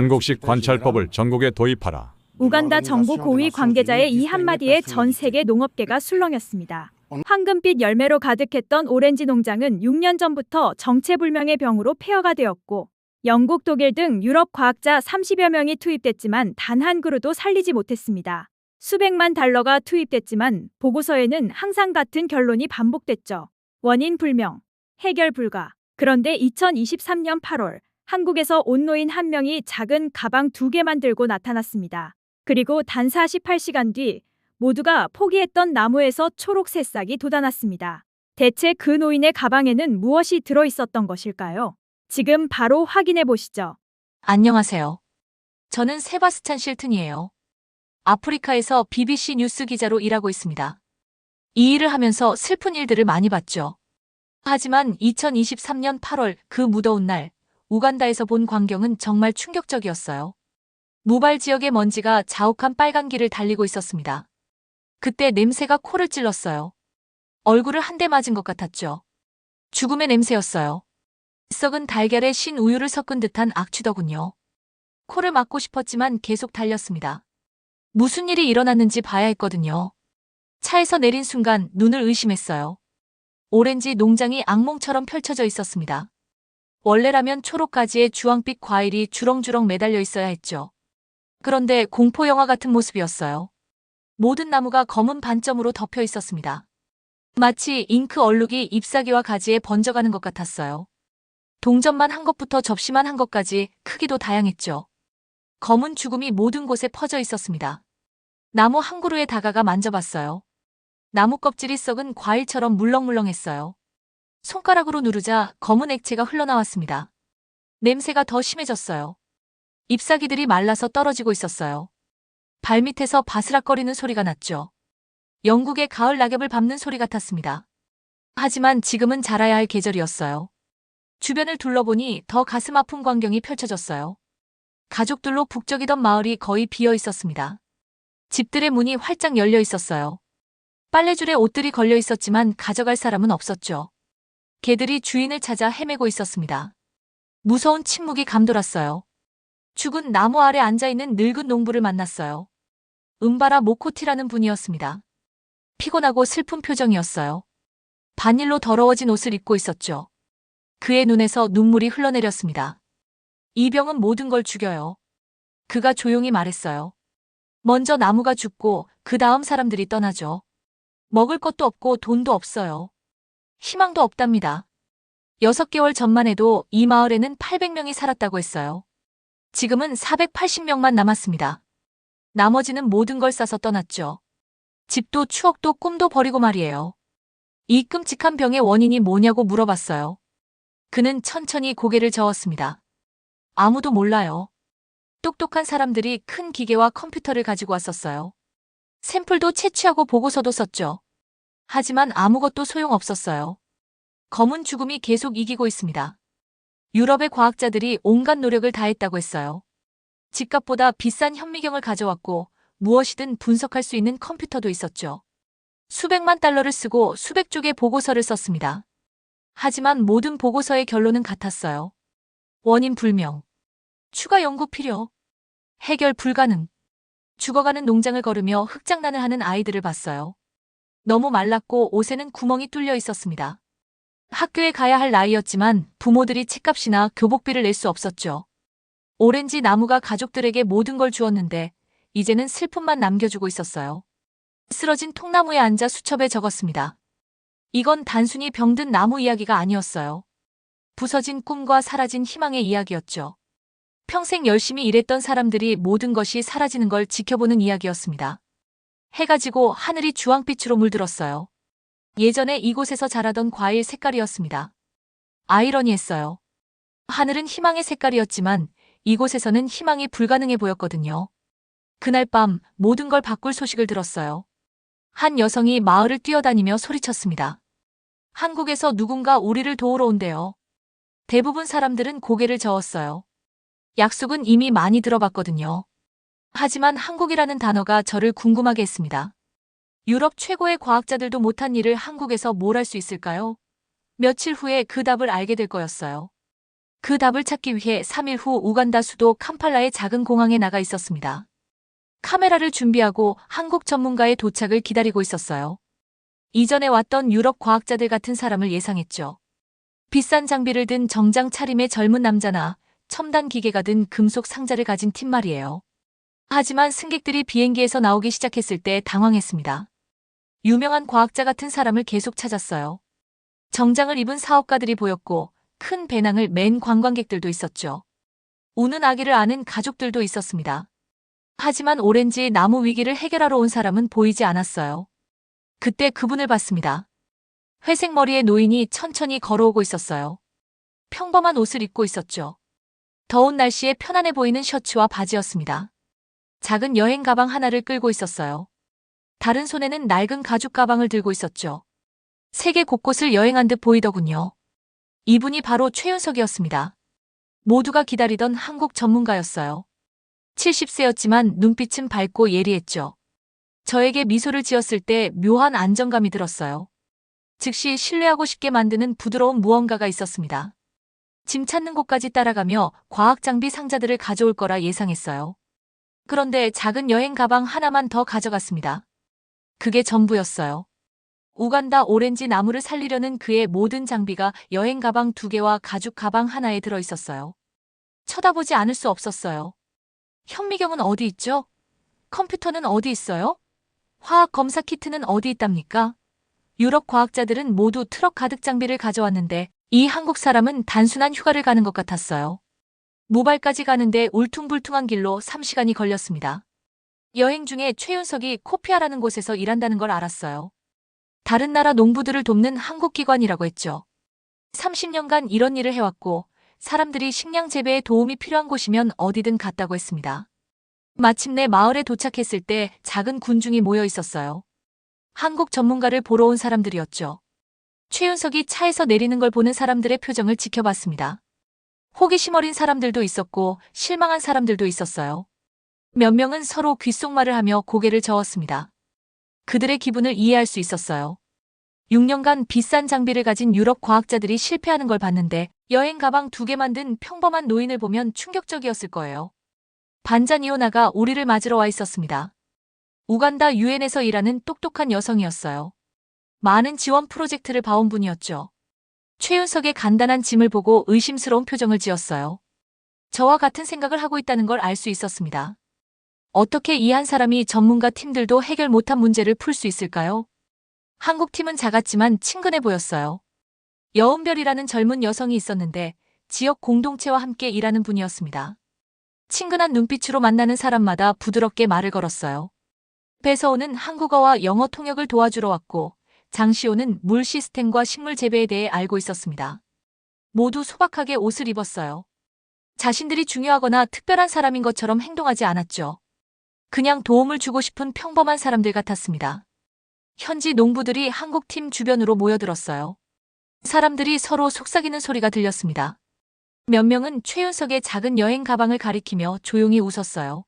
한국식 관찰법을 전국에 도입하라. 우간다 정부 고위 관계자의 이 한마디에 전 세계 농업계가 술렁였습니다. 황금빛 열매로 가득했던 오렌지 농장은 6년 전부터 정체불명의 병으로 폐허가 되었고, 영국, 독일 등 유럽 과학자 30여 명이 투입됐지만 단 한 그루도 살리지 못했습니다. 수백만 달러가 투입됐지만 보고서에는 항상 같은 결론이 반복됐죠. 원인 불명, 해결 불가. 그런데 2023년 8월 한국에서 온 노인 한 명이 작은 가방 2개만 들고 나타났습니다. 그리고 단 48시간 뒤 모두가 포기했던 나무에서 초록 새싹이 돋아났습니다. 대체 그 노인의 가방에는 무엇이 들어있었던 것일까요? 지금 바로 확인해 보시죠. 안녕하세요. 저는 세바스찬 실튼이에요. 아프리카에서 BBC 뉴스 기자로 일하고 있습니다. 이 일을 하면서 슬픈 일들을 많이 봤죠. 하지만 2023년 8월 그 무더운 날, 우간다에서 본 광경은 정말 충격적이었어요. 무발 지역의 먼지가 자욱한 빨간 길을 달리고 있었습니다. 그때 냄새가 코를 찔렀어요. 얼굴을 한 대 맞은 것 같았죠. 죽음의 냄새였어요. 썩은 달걀에 신 우유를 섞은 듯한 악취더군요. 코를 막고 싶었지만 계속 달렸습니다. 무슨 일이 일어났는지 봐야 했거든요. 차에서 내린 순간 눈을 의심했어요. 오렌지 농장이 악몽처럼 펼쳐져 있었습니다. 원래라면 초록가지에 주황빛 과일이 주렁주렁 매달려 있어야 했죠. 그런데 공포영화 같은 모습이었어요. 모든 나무가 검은 반점으로 덮여 있었습니다. 마치 잉크 얼룩이 잎사귀와 가지에 번져가는 것 같았어요. 동전만 한 것부터 접시만 한 것까지 크기도 다양했죠. 검은 죽음이 모든 곳에 퍼져 있었습니다. 나무 한 그루에 다가가 만져봤어요. 나무 껍질이 썩은 과일처럼 물렁물렁했어요. 손가락으로 누르자 검은 액체가 흘러나왔습니다. 냄새가 더 심해졌어요. 잎사귀들이 말라서 떨어지고 있었어요. 발밑에서 바스락거리는 소리가 났죠. 영국의 가을 낙엽을 밟는 소리 같았습니다. 하지만 지금은 자라야 할 계절이었어요. 주변을 둘러보니 더 가슴 아픈 광경이 펼쳐졌어요. 가족들로 북적이던 마을이 거의 비어 있었습니다. 집들의 문이 활짝 열려 있었어요. 빨래줄에 옷들이 걸려 있었지만 가져갈 사람은 없었죠. 개들이 주인을 찾아 헤매고 있었습니다. 무서운 침묵이 감돌았어요. 죽은 나무 아래 앉아있는 늙은 농부를 만났어요. 은바라 모코티라는 분이었습니다. 피곤하고 슬픈 표정이었어요. 반일로 더러워진 옷을 입고 있었죠. 그의 눈에서 눈물이 흘러내렸습니다. 이 병은 모든 걸 죽여요. 그가 조용히 말했어요. 먼저 나무가 죽고 그 다음 사람들이 떠나죠. 먹을 것도 없고 돈도 없어요. 희망도 없답니다. 6개월 전만 해도 이 마을에는 800명이 살았다고 했어요. 지금은 480명만 남았습니다. 나머지는 모든 걸 싸서 떠났죠. 집도 추억도 꿈도 버리고 말이에요. 이 끔찍한 병의 원인이 뭐냐고 물어봤어요. 그는 천천히 고개를 저었습니다. 아무도 몰라요. 똑똑한 사람들이 큰 기계와 컴퓨터를 가지고 왔었어요. 샘플도 채취하고 보고서도 썼죠. 하지만 아무것도 소용없었어요. 검은 죽음이 계속 이기고 있습니다. 유럽의 과학자들이 온갖 노력을 다했다고 했어요. 집값보다 비싼 현미경을 가져왔고 무엇이든 분석할 수 있는 컴퓨터도 있었죠. 수백만 달러를 쓰고 수백 쪽의 보고서를 썼습니다. 하지만 모든 보고서의 결론은 같았어요. 원인 불명. 추가 연구 필요. 해결 불가능. 죽어가는 농장을 걸으며 흙장난을 하는 아이들을 봤어요. 너무 말랐고 옷에는 구멍이 뚫려 있었습니다. 학교에 가야 할 나이였지만 부모들이 책값이나 교복비를 낼 수 없었죠. 오렌지 나무가 가족들에게 모든 걸 주었는데 이제는 슬픔만 남겨주고 있었어요. 쓰러진 통나무에 앉아 수첩에 적었습니다. 이건 단순히 병든 나무 이야기가 아니었어요. 부서진 꿈과 사라진 희망의 이야기였죠. 평생 열심히 일했던 사람들이 모든 것이 사라지는 걸 지켜보는 이야기였습니다. 해가 지고 하늘이 주황빛으로 물들었어요. 예전에 이곳에서 자라던 과일 색깔이었습니다. 아이러니했어요. 하늘은 희망의 색깔이었지만 이곳에서는 희망이 불가능해 보였거든요. 그날 밤 모든 걸 바꿀 소식을 들었어요. 한 여성이 마을을 뛰어다니며 소리쳤습니다. 한국에서 누군가 우리를 도우러 온대요. 대부분 사람들은 고개를 저었어요. 약속은 이미 많이 들어봤거든요. 하지만 한국이라는 단어가 저를 궁금하게 했습니다. 유럽 최고의 과학자들도 못한 일을 한국에서 뭘 할 수 있을까요? 며칠 후에 그 답을 알게 될 거였어요. 그 답을 찾기 위해 3일 후 우간다 수도 캄팔라의 작은 공항에 나가 있었습니다. 카메라를 준비하고 한국 전문가의 도착을 기다리고 있었어요. 이전에 왔던 유럽 과학자들 같은 사람을 예상했죠. 비싼 장비를 든 정장 차림의 젊은 남자나 첨단 기계가 든 금속 상자를 가진 팀 말이에요. 하지만 승객들이 비행기에서 나오기 시작했을 때 당황했습니다. 유명한 과학자 같은 사람을 계속 찾았어요. 정장을 입은 사업가들이 보였고 큰 배낭을 맨 관광객들도 있었죠. 우는 아기를 아는 가족들도 있었습니다. 하지만 오렌지 나무 위기를 해결하러 온 사람은 보이지 않았어요. 그때 그분을 봤습니다. 회색 머리의 노인이 천천히 걸어오고 있었어요. 평범한 옷을 입고 있었죠. 더운 날씨에 편안해 보이는 셔츠와 바지였습니다. 작은 여행 가방 하나를 끌고 있었어요. 다른 손에는 낡은 가죽 가방을 들고 있었죠. 세계 곳곳을 여행한 듯 보이더군요. 이분이 바로 최윤석이었습니다. 모두가 기다리던 한국 전문가였어요. 70세였지만 눈빛은 밝고 예리했죠. 저에게 미소를 지었을 때 묘한 안정감이 들었어요. 즉시 신뢰하고 싶게 만드는 부드러운 무언가가 있었습니다. 짐 찾는 곳까지 따라가며 과학 장비 상자들을 가져올 거라 예상했어요. 그런데 작은 여행 가방 하나만 더 가져갔습니다. 그게 전부였어요. 우간다 오렌지 나무를 살리려는 그의 모든 장비가 여행 가방 2개와 가죽 가방 하나에 들어 있었어요. 쳐다보지 않을 수 없었어요. 현미경은 어디 있죠? 컴퓨터는 어디 있어요? 화학 검사 키트는 어디 있답니까? 유럽 과학자들은 모두 트럭 가득 장비를 가져왔는데 이 한국 사람은 단순한 휴가를 가는 것 같았어요. 모발까지 가는데 울퉁불퉁한 길로 3시간이 걸렸습니다. 여행 중에 최윤석이 코피아라는 곳에서 일한다는 걸 알았어요. 다른 나라 농부들을 돕는 한국 기관이라고 했죠. 30년간 이런 일을 해왔고 사람들이 식량 재배에 도움이 필요한 곳이면 어디든 갔다고 했습니다. 마침내 마을에 도착했을 때 작은 군중이 모여 있었어요. 한국 전문가를 보러 온 사람들이었죠. 최윤석이 차에서 내리는 걸 보는 사람들의 표정을 지켜봤습니다. 호기심 어린 사람들도 있었고 실망한 사람들도 있었어요. 몇 명은 서로 귓속말을 하며 고개를 저었습니다. 그들의 기분을 이해할 수 있었어요. 6년간 비싼 장비를 가진 유럽 과학자들이 실패하는 걸 봤는데 여행 가방 2개만 든 평범한 노인을 보면 충격적이었을 거예요. 반잔이오나가 우리를 맞으러 와 있었습니다. 우간다 유엔에서 일하는 똑똑한 여성이었어요. 많은 지원 프로젝트를 봐온 분이었죠. 최윤석의 간단한 짐을 보고 의심스러운 표정을 지었어요. 저와 같은 생각을 하고 있다는 걸 알 수 있었습니다. 어떻게 이 한 사람이 전문가 팀들도 해결 못한 문제를 풀 수 있을까요? 한국 팀은 작았지만 친근해 보였어요. 여은별이라는 젊은 여성이 있었는데 지역 공동체와 함께 일하는 분이었습니다. 친근한 눈빛으로 만나는 사람마다 부드럽게 말을 걸었어요. 배서호는 한국어와 영어 통역을 도와주러 왔고 장시호는 물 시스템과 식물 재배에 대해 알고 있었습니다. 모두 소박하게 옷을 입었어요. 자신들이 중요하거나 특별한 사람인 것처럼 행동하지 않았죠. 그냥 도움을 주고 싶은 평범한 사람들 같았습니다. 현지 농부들이 한국팀 주변으로 모여들었어요. 사람들이 서로 속삭이는 소리가 들렸습니다. 몇 명은 최윤석의 작은 여행 가방을 가리키며 조용히 웃었어요.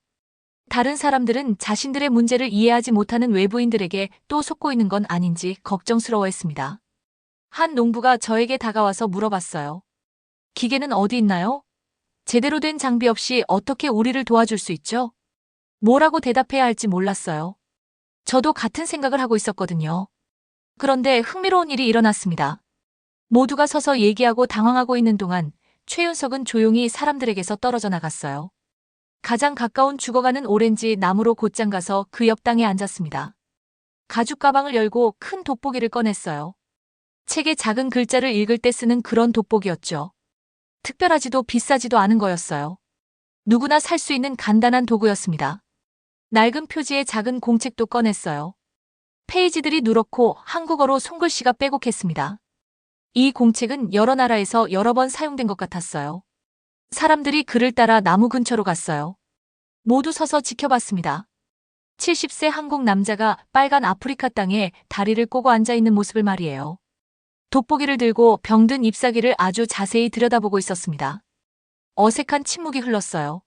다른 사람들은 자신들의 문제를 이해하지 못하는 외부인들에게 또 속고 있는 건 아닌지 걱정스러워했습니다. 한 농부가 저에게 다가와서 물어봤어요. 기계는 어디 있나요? 제대로 된 장비 없이 어떻게 우리를 도와줄 수 있죠? 뭐라고 대답해야 할지 몰랐어요. 저도 같은 생각을 하고 있었거든요. 그런데 흥미로운 일이 일어났습니다. 모두가 서서 얘기하고 당황하고 있는 동안 최윤석은 조용히 사람들에게서 떨어져 나갔어요. 가장 가까운 죽어가는 오렌지 나무로 곧장 가서 그 옆 땅에 앉았습니다. 가죽 가방을 열고 큰 돋보기를 꺼냈어요. 책에 작은 글자를 읽을 때 쓰는 그런 돋보기였죠. 특별하지도 비싸지도 않은 거였어요. 누구나 살 수 있는 간단한 도구였습니다. 낡은 표지에 작은 공책도 꺼냈어요. 페이지들이 누렇고 한국어로 손글씨가 빼곡했습니다. 이 공책은 여러 나라에서 여러 번 사용된 것 같았어요. 사람들이 그를 따라 나무 근처로 갔어요. 모두 서서 지켜봤습니다. 70세 한국 남자가 빨간 아프리카 땅에 다리를 꼬고 앉아있는 모습을 말이에요. 돋보기를 들고 병든 잎사귀를 아주 자세히 들여다보고 있었습니다. 어색한 침묵이 흘렀어요.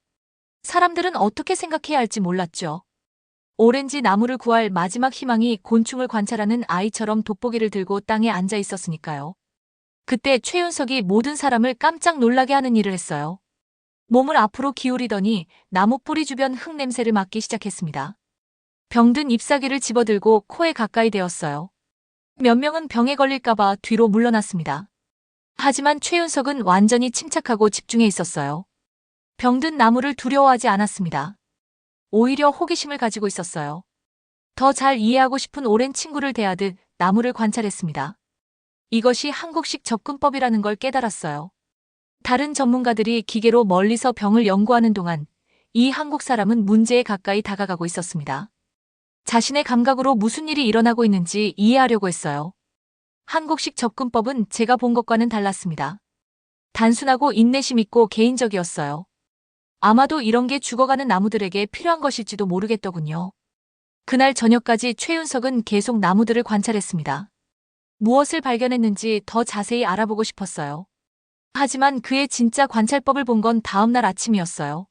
사람들은 어떻게 생각해야 할지 몰랐죠. 오렌지 나무를 구할 마지막 희망이 곤충을 관찰하는 아이처럼 돋보기를 들고 땅에 앉아 있었으니까요. 그때 최윤석이 모든 사람을 깜짝 놀라게 하는 일을 했어요. 몸을 앞으로 기울이더니 나무 뿌리 주변 흙 냄새를 맡기 시작했습니다. 병든 잎사귀를 집어들고 코에 가까이 대었어요. 몇 명은 병에 걸릴까봐 뒤로 물러났습니다. 하지만 최윤석은 완전히 침착하고 집중해 있었어요. 병든 나무를 두려워하지 않았습니다. 오히려 호기심을 가지고 있었어요. 더 잘 이해하고 싶은 오랜 친구를 대하듯 나무를 관찰했습니다. 이것이 한국식 접근법이라는 걸 깨달았어요. 다른 전문가들이 기계로 멀리서 병을 연구하는 동안 이 한국 사람은 문제에 가까이 다가가고 있었습니다. 자신의 감각으로 무슨 일이 일어나고 있는지 이해하려고 했어요. 한국식 접근법은 제가 본 것과는 달랐습니다. 단순하고 인내심 있고 개인적이었어요. 아마도 이런 게 죽어가는 나무들에게 필요한 것일지도 모르겠더군요. 그날 저녁까지 최윤석은 계속 나무들을 관찰했습니다. 무엇을 발견했는지 더 자세히 알아보고 싶었어요. 하지만 그의 진짜 관찰법을 본 건 다음날 아침이었어요.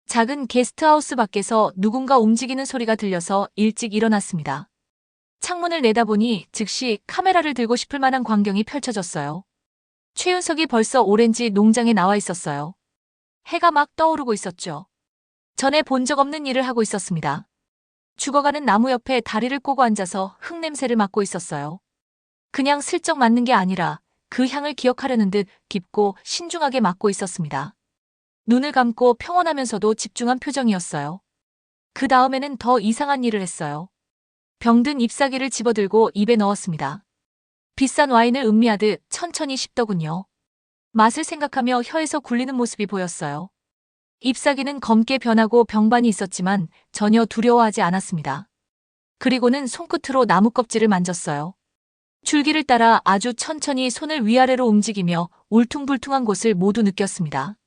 작은 게스트하우스 밖에서 누군가 움직이는 소리가 들려서 일찍 일어났습니다. 창문을 내다보니 즉시 카메라를 들고 싶을 만한 광경이 펼쳐졌어요. 최윤석이 벌써 오렌지 농장에 나와 있었어요. 해가 막 떠오르고 있었죠. 전에 본 적 없는 일을 하고 있었습니다. 죽어가는 나무 옆에 다리를 꼬고 앉아서 흙 냄새를 맡고 있었어요. 그냥 슬쩍 맡는 게 아니라 그 향을 기억하려는 듯 깊고 신중하게 맡고 있었습니다. 눈을 감고 평온하면서도 집중한 표정이었어요. 그 다음에는 더 이상한 일을 했어요. 병든 잎사귀를 집어들고 입에 넣었습니다. 비싼 와인을 음미하듯 천천히 씹더군요. 맛을 생각하며 혀에서 굴리는 모습이 보였어요. 잎사귀는 검게 변하고 병반이 있었지만 전혀 두려워하지 않았습니다. 그리고는 손끝으로 나무 껍질을 만졌어요. 줄기를 따라 아주 천천히 손을 위아래로 움직이며 울퉁불퉁한 곳을 모두 느꼈습니다.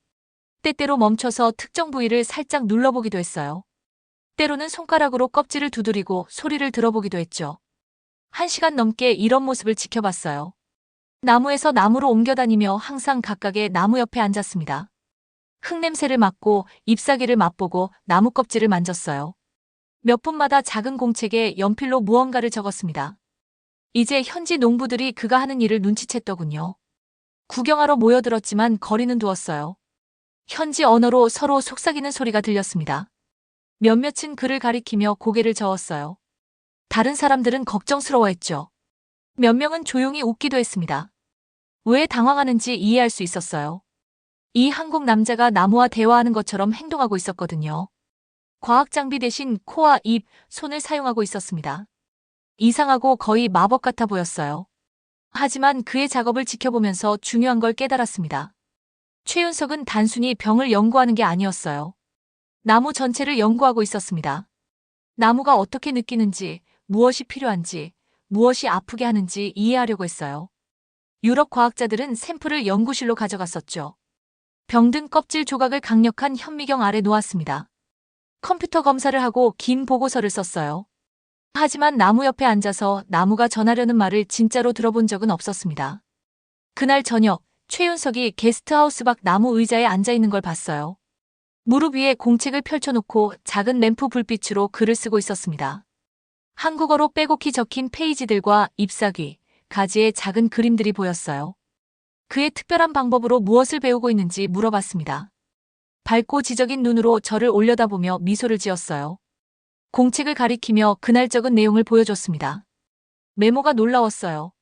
때때로 멈춰서 특정 부위를 살짝 눌러보기도 했어요. 때로는 손가락으로 껍질을 두드리고 소리를 들어보기도 했죠. 1시간 넘게 이런 모습을 지켜봤어요. 나무에서 나무로 옮겨다니며 항상 각각의 나무 옆에 앉았습니다. 흙냄새를 맡고 잎사귀를 맛보고 나무 껍질을 만졌어요. 몇 분마다 작은 공책에 연필로 무언가를 적었습니다. 이제 현지 농부들이 그가 하는 일을 눈치챘더군요. 구경하러 모여들었지만 거리는 두었어요. 현지 언어로 서로 속삭이는 소리가 들렸습니다. 몇몇은 그를 가리키며 고개를 저었어요. 다른 사람들은 걱정스러워했죠. 몇 명은 조용히 웃기도 했습니다. 왜 당황하는지 이해할 수 있었어요. 이 한국 남자가 나무와 대화하는 것처럼 행동하고 있었거든요. 과학 장비 대신 코와 입, 손을 사용하고 있었습니다. 이상하고 거의 마법 같아 보였어요. 하지만 그의 작업을 지켜보면서 중요한 걸 깨달았습니다. 최윤석은 단순히 병을 연구하는 게 아니었어요. 나무 전체를 연구하고 있었습니다. 나무가 어떻게 느끼는지, 무엇이 필요한지, 무엇이 아프게 하는지 이해하려고 했어요. 유럽 과학자들은 샘플을 연구실로 가져갔었죠. 병든 껍질 조각을 강력한 현미경 아래 놓았습니다. 컴퓨터 검사를 하고 긴 보고서를 썼어요. 하지만 나무 옆에 앉아서 나무가 전하려는 말을 진짜로 들어본 적은 없었습니다. 그날 저녁, 최윤석이 게스트하우스 밖 나무 의자에 앉아 있는 걸 봤어요. 무릎 위에 공책을 펼쳐놓고 작은 램프 불빛으로 글을 쓰고 있었습니다. 한국어로 빼곡히 적힌 페이지들과 잎사귀, 가지의 작은 그림들이 보였어요. 그의 특별한 방법으로 무엇을 배우고 있는지 물어봤습니다. 밝고 지적인 눈으로 저를 올려다보며 미소를 지었어요. 공책을 가리키며 그날 적은 내용을 보여줬습니다. 메모가 놀라웠어요.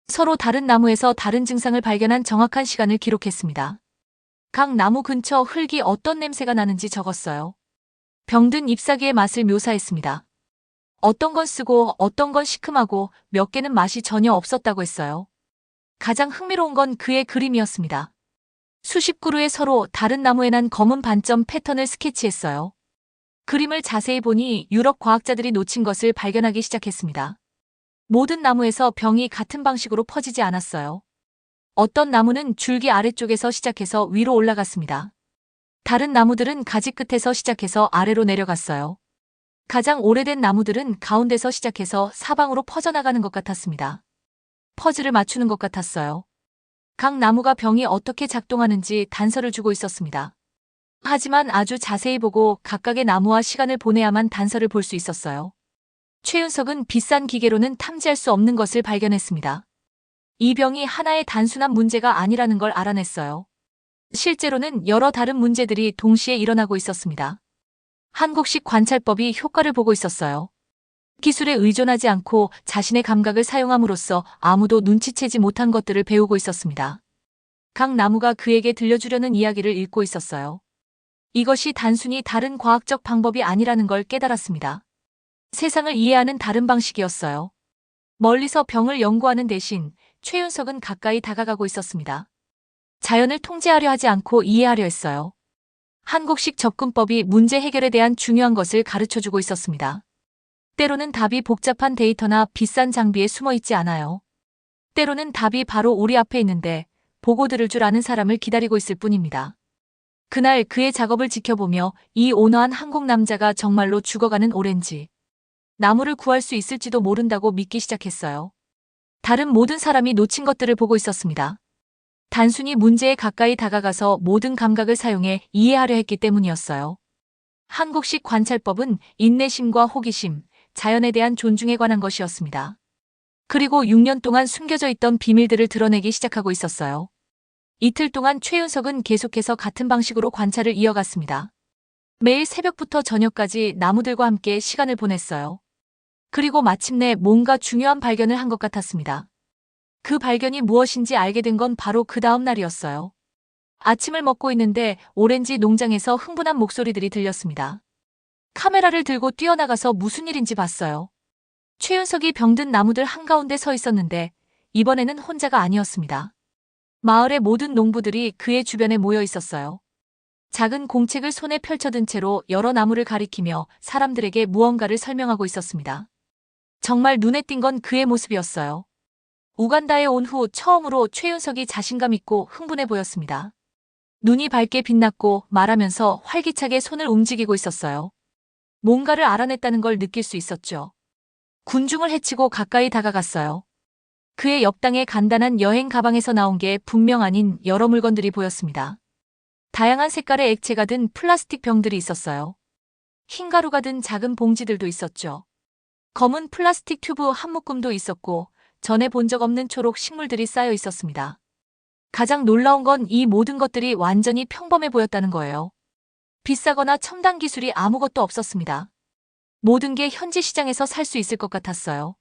서로 다른 나무에서 다른 증상을 발견한 정확한 시간을 기록했습니다. 각 나무 근처 흙이 어떤 냄새가 나는지 적었어요. 병든 잎사귀의 맛을 묘사했습니다. 어떤 건 쓰고 어떤 건 시큼하고 몇 개는 맛이 전혀 없었다고 했어요. 가장 흥미로운 건 그의 그림이었습니다. 수십 그루의 서로 다른 나무에 난 검은 반점 패턴을 스케치했어요. 그림을 자세히 보니 유럽 과학자들이 놓친 것을 발견하기 시작했습니다. 모든 나무에서 병이 같은 방식으로 퍼지지 않았어요. 어떤 나무는 줄기 아래쪽에서 시작해서 위로 올라갔습니다. 다른 나무들은 가지 끝에서 시작해서 아래로 내려갔어요. 가장 오래된 나무들은 가운데서 시작해서 사방으로 퍼져나가는 것 같았습니다. 퍼즐을 맞추는 것 같았어요. 각 나무가 병이 어떻게 작동하는지 단서를 주고 있었습니다. 하지만 아주 자세히 보고 각각의 나무와 시간을 보내야만 단서를 볼 수 있었어요. 최윤석은 비싼 기계로는 탐지할 수 없는 것을 발견했습니다. 이 병이 하나의 단순한 문제가 아니라는 걸 알아냈어요. 실제로는 여러 다른 문제들이 동시에 일어나고 있었습니다. 한국식 관찰법이 효과를 보고 있었어요. 기술에 의존하지 않고 자신의 감각을 사용함으로써 아무도 눈치채지 못한 것들을 배우고 있었습니다. 각 나무가 그에게 들려주려는 이야기를 읽고 있었어요. 이것이 단순히 다른 과학적 방법이 아니라는 걸 깨달았습니다. 세상을 이해하는 다른 방식이었어요. 멀리서 병을 연구하는 대신 최윤석은 가까이 다가가고 있었습니다. 자연을 통제하려 하지 않고 이해하려 했어요. 한국식 접근법이 문제 해결에 대한 중요한 것을 가르쳐주고 있었습니다. 때로는 답이 복잡한 데이터나 비싼 장비에 숨어 있지 않아요. 때로는 답이 바로 우리 앞에 있는데 보고 들을 줄 아는 사람을 기다리고 있을 뿐입니다. 그날 그의 작업을 지켜보며 이 온화한 한국 남자가 정말로 죽어가는 오렌지 나무를 구할 수 있을지도 모른다고 믿기 시작했어요. 다른 모든 사람이 놓친 것들을 보고 있었습니다. 단순히 문제에 가까이 다가가서 모든 감각을 사용해 이해하려 했기 때문이었어요. 한국식 관찰법은 인내심과 호기심, 자연에 대한 존중에 관한 것이었습니다. 그리고 6년 동안 숨겨져 있던 비밀들을 드러내기 시작하고 있었어요. 이틀 동안 최윤석은 계속해서 같은 방식으로 관찰을 이어갔습니다. 매일 새벽부터 저녁까지 나무들과 함께 시간을 보냈어요. 그리고 마침내 뭔가 중요한 발견을 한 것 같았습니다. 그 발견이 무엇인지 알게 된 건 바로 그 다음 날이었어요. 아침을 먹고 있는데 오렌지 농장에서 흥분한 목소리들이 들렸습니다. 카메라를 들고 뛰어나가서 무슨 일인지 봤어요. 최윤석이 병든 나무들 한가운데 서 있었는데 이번에는 혼자가 아니었습니다. 마을의 모든 농부들이 그의 주변에 모여 있었어요. 작은 공책을 손에 펼쳐든 채로 여러 나무를 가리키며 사람들에게 무언가를 설명하고 있었습니다. 정말 눈에 띈 건 그의 모습이었어요. 우간다에 온 후 처음으로 최윤석이 자신감 있고 흥분해 보였습니다. 눈이 밝게 빛났고 말하면서 활기차게 손을 움직이고 있었어요. 뭔가를 알아냈다는 걸 느낄 수 있었죠. 군중을 헤치고 가까이 다가갔어요. 그의 옆당에 간단한 여행 가방에서 나온 게 분명 아닌 여러 물건들이 보였습니다. 다양한 색깔의 액체가 든 플라스틱 병들이 있었어요. 흰 가루가 든 작은 봉지들도 있었죠. 검은 플라스틱 튜브 한 묶음도 있었고 전에 본 적 없는 초록 식물들이 쌓여 있었습니다. 가장 놀라운 건 이 모든 것들이 완전히 평범해 보였다는 거예요. 비싸거나 첨단 기술이 아무것도 없었습니다. 모든 게 현지 시장에서 살 수 있을 것 같았어요.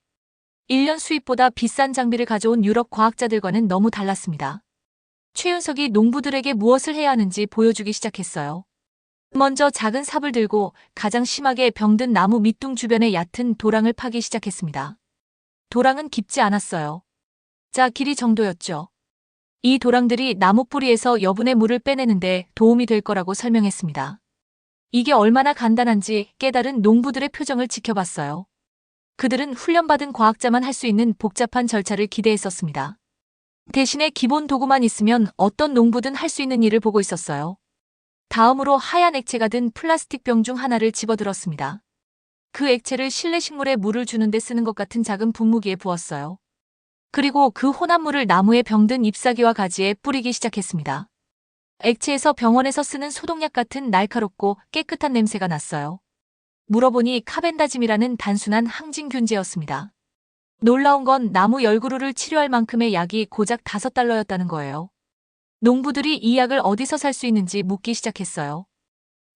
1년 수입보다 비싼 장비를 가져온 유럽 과학자들과는 너무 달랐습니다. 최윤석이 농부들에게 무엇을 해야 하는지 보여주기 시작했어요. 먼저 작은 삽을 들고 가장 심하게 병든 나무 밑둥 주변의 얕은 도랑을 파기 시작했습니다. 도랑은 깊지 않았어요. 자, 길이 정도였죠. 이 도랑들이 나무 뿌리에서 여분의 물을 빼내는데 도움이 될 거라고 설명했습니다. 이게 얼마나 간단한지 깨달은 농부들의 표정을 지켜봤어요. 그들은 훈련받은 과학자만 할 수 있는 복잡한 절차를 기대했었습니다. 대신에 기본 도구만 있으면 어떤 농부든 할 수 있는 일을 보고 있었어요. 다음으로 하얀 액체가 든 플라스틱 병 중 하나를 집어들었습니다. 그 액체를 실내 식물에 물을 주는 데 쓰는 것 같은 작은 분무기에 부었어요. 그리고 그 혼합물을 나무에 병든 잎사귀와 가지에 뿌리기 시작했습니다. 액체에서 병원에서 쓰는 소독약 같은 날카롭고 깨끗한 냄새가 났어요. 물어보니 카벤다짐이라는 단순한 항진균제였습니다. 놀라운 건 나무 열그루를 치료할 만큼의 약이 고작 $5였다는 거예요. 농부들이 이 약을 어디서 살 수 있는지 묻기 시작했어요.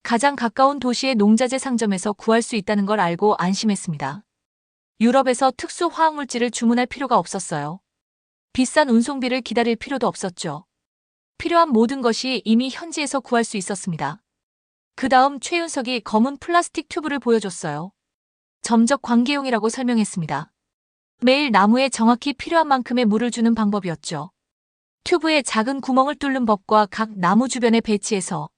가장 가까운 도시의 농자재 상점에서 구할 수 있다는 걸 알고 안심했습니다. 유럽에서 특수 화학물질을 주문할 필요가 없었어요. 비싼 운송비를 기다릴 필요도 없었죠. 필요한 모든 것이 이미 현지에서 구할 수 있었습니다. 그 다음 최윤석이 검은 플라스틱 튜브를 보여줬어요. 점적 관계용이라고 설명했습니다. 매일 나무에 정확히 필요한 만큼의 물을 주는 방법이었죠. 튜브에 작은 구멍을 뚫는 법과 각 나무 주변에 배치해서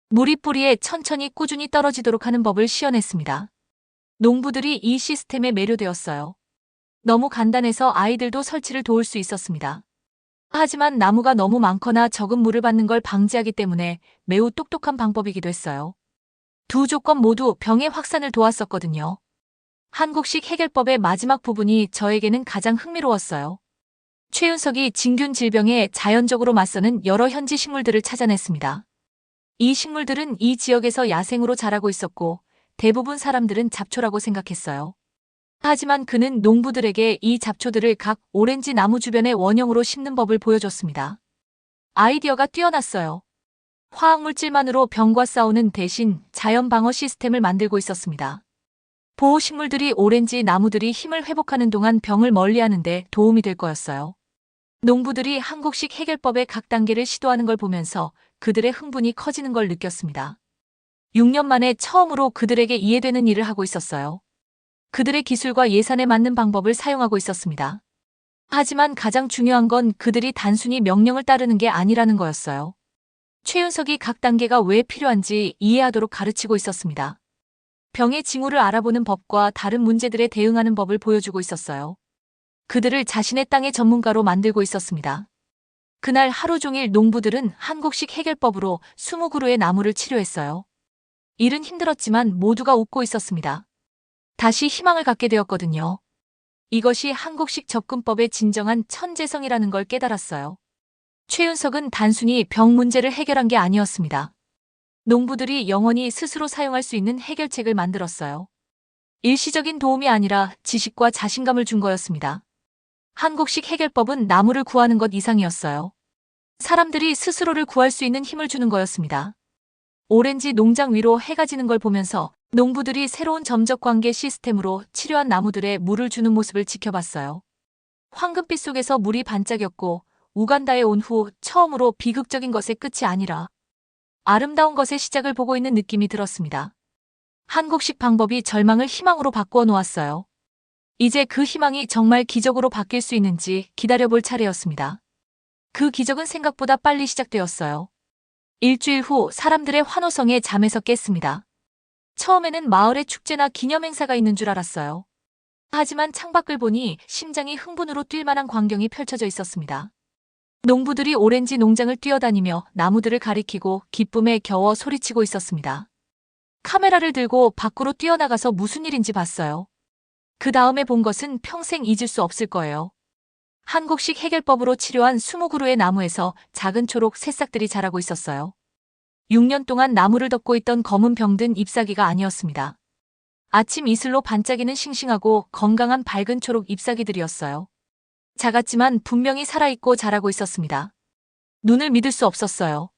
물이 뿌리에 천천히 꾸준히 떨어지도록 하는 법을 시연했습니다. 농부들이 이 시스템에 매료되었어요. 너무 간단해서 아이들도 설치를 도울 수 있었습니다. 하지만 나무가 너무 많거나 적은 물을 받는 걸 방지하기 때문에 매우 똑똑한 방법이기도 했어요. 두 조건 모두 병의 확산을 도왔었거든요. 한국식 해결법의 마지막 부분이 저에게는 가장 흥미로웠어요. 최윤석이 진균 질병에 자연적으로 맞서는 여러 현지 식물들을 찾아냈습니다. 이 식물들은 이 지역에서 야생으로 자라고 있었고 대부분 사람들은 잡초라고 생각했어요. 하지만 그는 농부들에게 이 잡초들을 각 오렌지 나무 주변에 원형으로 심는 법을 보여줬습니다. 아이디어가 뛰어났어요. 화학물질만으로 병과 싸우는 대신 자연 방어 시스템을 만들고 있었습니다. 보호식물들이 오렌지 나무들이 힘을 회복하는 동안 병을 멀리하는 데 도움이 될 거였어요. 농부들이 한국식 해결법의 각 단계를 시도하는 걸 보면서 그들의 흥분이 커지는 걸 느꼈습니다. 6년 만에 처음으로 그들에게 이해되는 일을 하고 있었어요. 그들의 기술과 예산에 맞는 방법을 사용하고 있었습니다. 하지만 가장 중요한 건 그들이 단순히 명령을 따르는 게 아니라는 거였어요. 최윤석이 각 단계가 왜 필요한지 이해하도록 가르치고 있었습니다. 병의 징후를 알아보는 법과 다른 문제들에 대응하는 법을 보여주고 있었어요. 그들을 자신의 땅의 전문가로 만들고 있었습니다. 그날 하루 종일 농부들은 한국식 해결법으로 20그루의 나무를 치료했어요. 일은 힘들었지만 모두가 웃고 있었습니다. 다시 희망을 갖게 되었거든요. 이것이 한국식 접근법의 진정한 천재성이라는 걸 깨달았어요. 최윤석은 단순히 병 문제를 해결한 게 아니었습니다. 농부들이 영원히 스스로 사용할 수 있는 해결책을 만들었어요. 일시적인 도움이 아니라 지식과 자신감을 준 거였습니다. 한국식 해결법은 나무를 구하는 것 이상이었어요. 사람들이 스스로를 구할 수 있는 힘을 주는 거였습니다. 오렌지 농장 위로 해가 지는 걸 보면서 농부들이 새로운 점적 관계 시스템으로 치료한 나무들에 물을 주는 모습을 지켜봤어요. 황금빛 속에서 물이 반짝였고 우간다에 온 후 처음으로 비극적인 것의 끝이 아니라 아름다운 것의 시작을 보고 있는 느낌이 들었습니다. 한국식 방법이 절망을 희망으로 바꾸어 놓았어요. 이제 그 희망이 정말 기적으로 바뀔 수 있는지 기다려볼 차례였습니다. 그 기적은 생각보다 빨리 시작되었어요. 일주일 후 사람들의 환호성에 잠에서 깼습니다. 처음에는 마을에 축제나 기념행사가 있는 줄 알았어요. 하지만 창밖을 보니 심장이 흥분으로 뛸 만한 광경이 펼쳐져 있었습니다. 농부들이 오렌지 농장을 뛰어다니며 나무들을 가리키고 기쁨에 겨워 소리치고 있었습니다. 카메라를 들고 밖으로 뛰어나가서 무슨 일인지 봤어요. 그 다음에 본 것은 평생 잊을 수 없을 거예요. 한국식 해결법으로 치료한 20그루의 나무에서 작은 초록 새싹들이 자라고 있었어요. 6년 동안 나무를 덮고 있던 검은 병든 잎사귀가 아니었습니다. 아침 이슬로 반짝이는 싱싱하고 건강한 밝은 초록 잎사귀들이었어요. 작았지만 분명히 살아있고 자라고 있었습니다. 눈을 믿을 수 없었어요.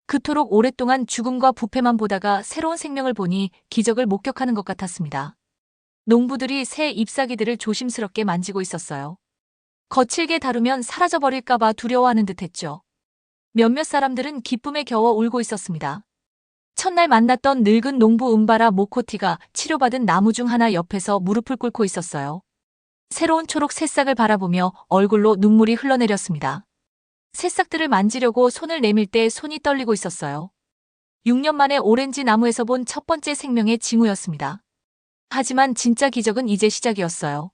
그토록 오랫동안 죽음과 부패만 보다가 새로운 생명을 보니 기적을 목격하는 것 같았습니다. 농부들이 새 잎사귀들을 조심스럽게 만지고 있었어요. 거칠게 다루면 사라져버릴까봐 두려워하는 듯했죠. 몇몇 사람들은 기쁨에 겨워 울고 있었습니다. 첫날 만났던 늙은 농부 은바라 모코티가 치료받은 나무 중 하나 옆에서 무릎을 꿇고 있었어요. 새로운 초록 새싹을 바라보며 얼굴로 눈물이 흘러내렸습니다. 새싹들을 만지려고 손을 내밀 때 손이 떨리고 있었어요. 6년 만에 오렌지 나무에서 본 첫 번째 생명의 징후였습니다. 하지만 진짜 기적은 이제 시작이었어요.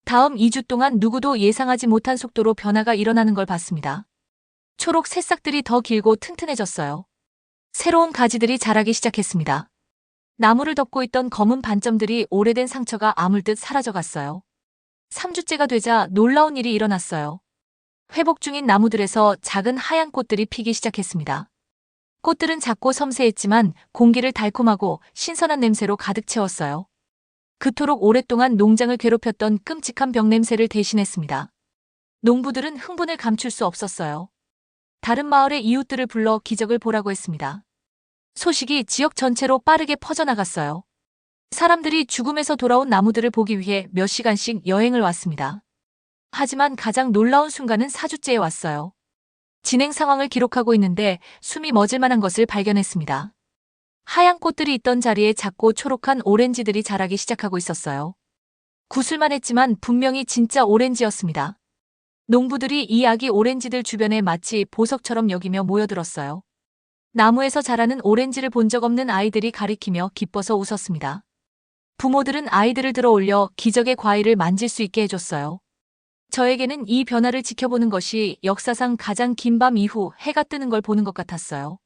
다음 2주 동안 누구도 예상하지 못한 속도로 변화가 일어나는 걸 봤습니다. 초록 새싹들이 더 길고 튼튼해졌어요. 새로운 가지들이 자라기 시작했습니다. 나무를 덮고 있던 검은 반점들이 오래된 상처가 아물듯 사라져갔어요. 3주째가 되자 놀라운 일이 일어났어요. 회복 중인 나무들에서 작은 하얀 꽃들이 피기 시작했습니다. 꽃들은 작고 섬세했지만 공기를 달콤하고 신선한 냄새로 가득 채웠어요. 그토록 오랫동안 농장을 괴롭혔던 끔찍한 병 냄새를 대신했습니다. 농부들은 흥분을 감출 수 없었어요. 다른 마을의 이웃들을 불러 기적을 보라고 했습니다. 소식이 지역 전체로 빠르게 퍼져나갔어요. 사람들이 죽음에서 돌아온 나무들을 보기 위해 몇 시간씩 여행을 왔습니다. 하지만 가장 놀라운 순간은 4주째에 왔어요. 진행 상황을 기록하고 있는데 숨이 멎을 만한 것을 발견했습니다. 하얀 꽃들이 있던 자리에 작고 초록한 오렌지들이 자라기 시작하고 있었어요. 구슬만 했지만 분명히 진짜 오렌지였습니다. 농부들이 이 아기 오렌지들 주변에 마치 보석처럼 여기며 모여들었어요. 나무에서 자라는 오렌지를 본 적 없는 아이들이 가리키며 기뻐서 웃었습니다. 부모들은 아이들을 들어 올려 기적의 과일을 만질 수 있게 해줬어요. 저에게는 이 변화를 지켜보는 것이 역사상 가장 긴 밤 이후 해가 뜨는 걸 보는 것 같았어요.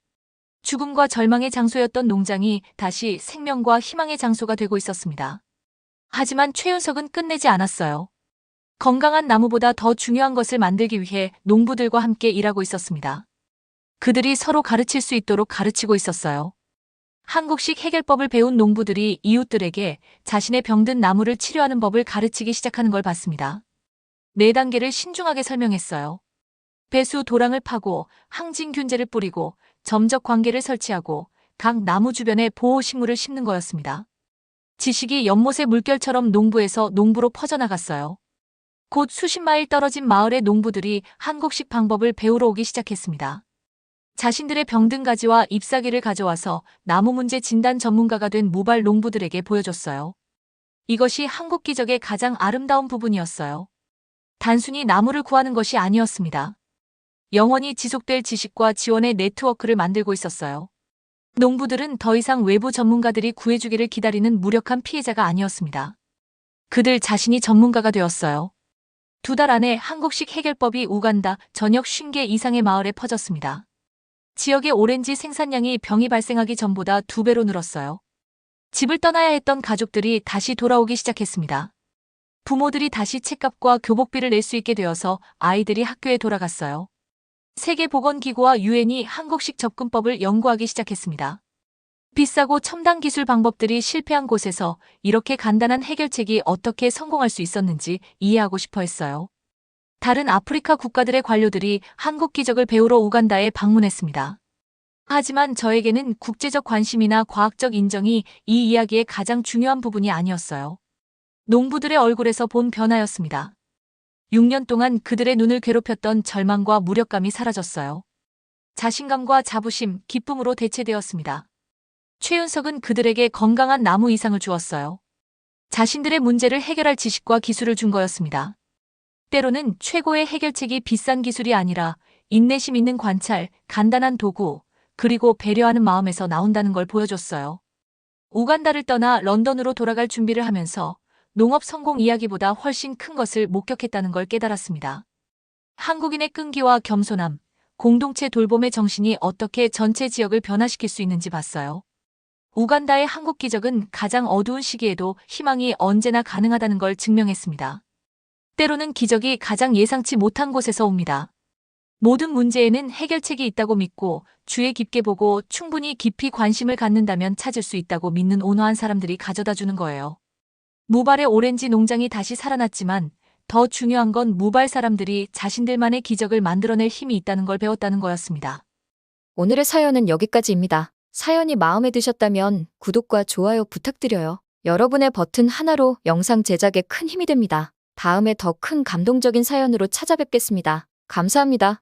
죽음과 절망의 장소였던 농장이 다시 생명과 희망의 장소가 되고 있었습니다. 하지만 최윤석은 끝내지 않았어요. 건강한 나무보다 더 중요한 것을 만들기 위해 농부들과 함께 일하고 있었습니다. 그들이 서로 가르칠 수 있도록 가르치고 있었어요. 한국식 해결법을 배운 농부들이 이웃들에게 자신의 병든 나무를 치료하는 법을 가르치기 시작하는 걸 봤습니다. 4단계를 신중하게 설명했어요. 배수 도랑을 파고 항진균제를 뿌리고 점적 관계를 설치하고 각 나무 주변에 보호식물을 심는 거였습니다. 지식이 연못의 물결처럼 농부에서 농부로 퍼져나갔어요. 곧 수십 마일 떨어진 마을의 농부들이 한국식 방법을 배우러 오기 시작했습니다. 자신들의 병든 가지와 잎사귀를 가져와서 나무 문제 진단 전문가가 된 무발 농부들에게 보여줬어요. 이것이 한국 기적의 가장 아름다운 부분이었어요. 단순히 나무를 구하는 것이 아니었습니다. 영원히 지속될 지식과 지원의 네트워크를 만들고 있었어요. 농부들은 더 이상 외부 전문가들이 구해주기를 기다리는 무력한 피해자가 아니었습니다. 그들 자신이 전문가가 되었어요. 2달 안에 한국식 해결법이 우간다 전역 50개 이상의 마을에 퍼졌습니다. 지역의 오렌지 생산량이 병이 발생하기 전보다 2배로 늘었어요. 집을 떠나야 했던 가족들이 다시 돌아오기 시작했습니다. 부모들이 다시 책값과 교복비를 낼 수 있게 되어서 아이들이 학교에 돌아갔어요. 세계보건기구와 유엔이 한국식 접근법을 연구하기 시작했습니다. 비싸고 첨단 기술 방법들이 실패한 곳에서 이렇게 간단한 해결책이 어떻게 성공할 수 있었는지 이해하고 싶어 했어요. 다른 아프리카 국가들의 관료들이 한국 기적을 배우러 우간다에 방문했습니다. 하지만 저에게는 국제적 관심이나 과학적 인정이 이 이야기의 가장 중요한 부분이 아니었어요. 농부들의 얼굴에서 본 변화였습니다. 6년 동안 그들의 눈을 괴롭혔던 절망과 무력감이 사라졌어요. 자신감과 자부심, 기쁨으로 대체되었습니다. 최윤석은 그들에게 건강한 나무 이상을 주었어요. 자신들의 문제를 해결할 지식과 기술을 준 거였습니다. 때로는 최고의 해결책이 비싼 기술이 아니라 인내심 있는 관찰, 간단한 도구, 그리고 배려하는 마음에서 나온다는 걸 보여줬어요. 우간다를 떠나 런던으로 돌아갈 준비를 하면서 농업 성공 이야기보다 훨씬 큰 것을 목격했다는 걸 깨달았습니다. 한국인의 끈기와 겸손함, 공동체 돌봄의 정신이 어떻게 전체 지역을 변화시킬 수 있는지 봤어요. 우간다의 한국 기적은 가장 어두운 시기에도 희망이 언제나 가능하다는 걸 증명했습니다. 때로는 기적이 가장 예상치 못한 곳에서 옵니다. 모든 문제에는 해결책이 있다고 믿고 주의 깊게 보고 충분히 깊이 관심을 갖는다면 찾을 수 있다고 믿는 온화한 사람들이 가져다 주는 거예요. 무발의 오렌지 농장이 다시 살아났지만 더 중요한 건 무발 사람들이 자신들만의 기적을 만들어낼 힘이 있다는 걸 배웠다는 거였습니다. 오늘의 사연은 여기까지입니다. 사연이 마음에 드셨다면 구독과 좋아요 부탁드려요. 여러분의 버튼 하나로 영상 제작에 큰 힘이 됩니다. 다음에 더 큰 감동적인 사연으로 찾아뵙겠습니다. 감사합니다.